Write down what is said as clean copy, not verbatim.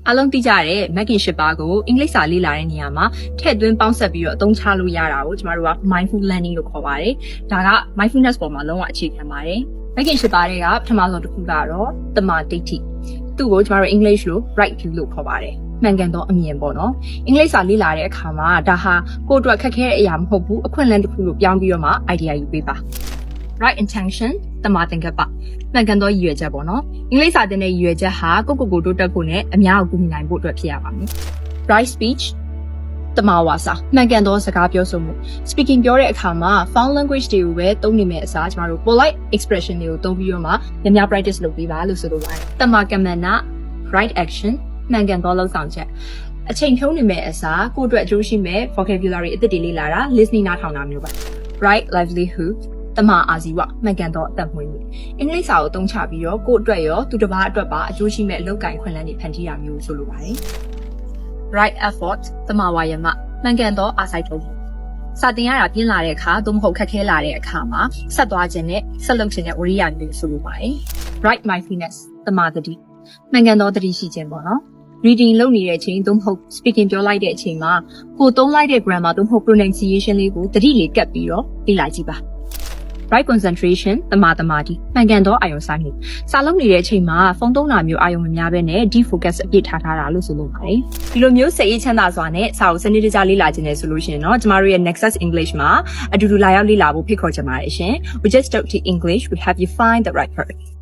အားလုံးသိကြတဲ့ Mackin 8ပါးကိုအင်္ဂလိပ်စာလေ့လာတဲ့နေရာမှာထည့်သွင်းပေါင်းစပ်ပြီးတော့အသုံးချလို့ရတာကိုကျမတို့က mindful learning လို့ခေါ်ပါတယ်။ဒါက mindfulness ပေါ်မှာလုံးဝအခြေခံပါတယ်။ Mackin 8ပါးတွေကပထမဆုံးတစ်ခုကတော့တမာဒိဋ္ဌိ။သူ့ကိုကျမတို့ English လို့ right view လို့ခေါ်ပါတယ်။မှန်ကန်သောအမြင်ပေါ့နော်။အင်္ဂလိပ်စာလေ့လာတဲ့အခါမှာဒါဟာကိုယ့်အတွက်ခက်ခဲတဲ့အရာမဟုတ်ဘူး။အခွင့်အလမ်းတစ်ခုလို့ပြောင်းပြီးတော့မှ idea ယူပေးပါ။ right intention တမာသင်္ကပ္ပမှန်ကန်သောရည်ရွယ်ချက်ပေါ့နော်အင်္ဂလိပ်စာသင်တဲ့ရည်ရွယ်ချက်ဟာကိုတိုးတက်ဖို့နဲ့အများကိုကူညီနိုင်ဖို့အတွက်ဖြစ်ရပါမယ် right speech တမာဝါစာမှန်ကန်သောစကားပြောဆိုမှု speaking ပြောတဲ့အခါမှာ found language တွေကိုပဲသုံးနေမယ့်အစားကျမတို့ polite expression တွေကိုသုံးပြီးတော့မှများများ practice လုပ်ပေးပါလို့ဆိုလိုပါတယ်တမာကမ္မန္န right action မှန်ကန်သောလုပ်ဆောင်ချက်အချိန်ဖြုံးနေမယ့်အစားကိုယ့်အတွက်အကျိုးရှိမဲ့ vocabulary အသစ်တွေလေ့လာတာ listening နားထောင်တာမျိုးပါ right livelihoodတမအာဇီဝမှန်ကန်သောအသက်မွေးမှုအင်္ဂလိပ်စာကိုသုံးချပြီးတော့ကိုယ့်အတွက်ရောသူတစ်ပါးအတွက်ပါအကျိုးရှိမဲ့အလုပ်ကိုင်ခွင့်လန်းတွေဖန်တီးရမျိုးဆိုလိုပါတယ် right effort တမဝါယမမှန်ကန်သောအားစိုက်ထုတ်မှုစာသင်ရတာပြင်းလာတဲ့အခါသို့မဟုတ်ခက်ခဲလာတဲ့အခါမှာဆက်သွားခြင်းနဲ့ဆက်လုပ်ခြင်းနဲ့ဝရိယမျိုးဆိုလိုပါတယ် right mindfulness တမသတိမှန်ကန်သောသတိရှိခြင်းပေါ့နော် reading လုပ်နေတဲ့အချိန်သို့မဟုတ် speaking ပြောလိုက်တဲ့အချိန်မှာကိုသုံးလိုက်တဲ့ grammar သို့မဟုတ် pronunciation လေးကိုသတိလေးကပ်ပြီးတော့လေ့လာကြည့်ပါright concentration တမာတိမှန်ကန်သောအာရုံစိုက်မှုစာလုံးနေတဲ့အချိန်မှာဖုန်းသုံးတာမျိုးအာရုံမများဘဲနဲ့ deep focus အပြည့်ထားတာလို့ဆိုလိုပါတယ်ဒီလိုမျိုးစိတ်အေးချမ်းသာစွာနဲ့စာအုပ်စနစ်တကျလေ့လာခြင်းနဲ့ဆိုလို့ရှိရင်တော့ကျမတို့ရဲ့ Nexus English မှာအတူတူလာရောက်လေ့လာဖို့ဖိတ်ခေါ်ချင်ပါတယ်ရှင် We just talk to English we have you find the right word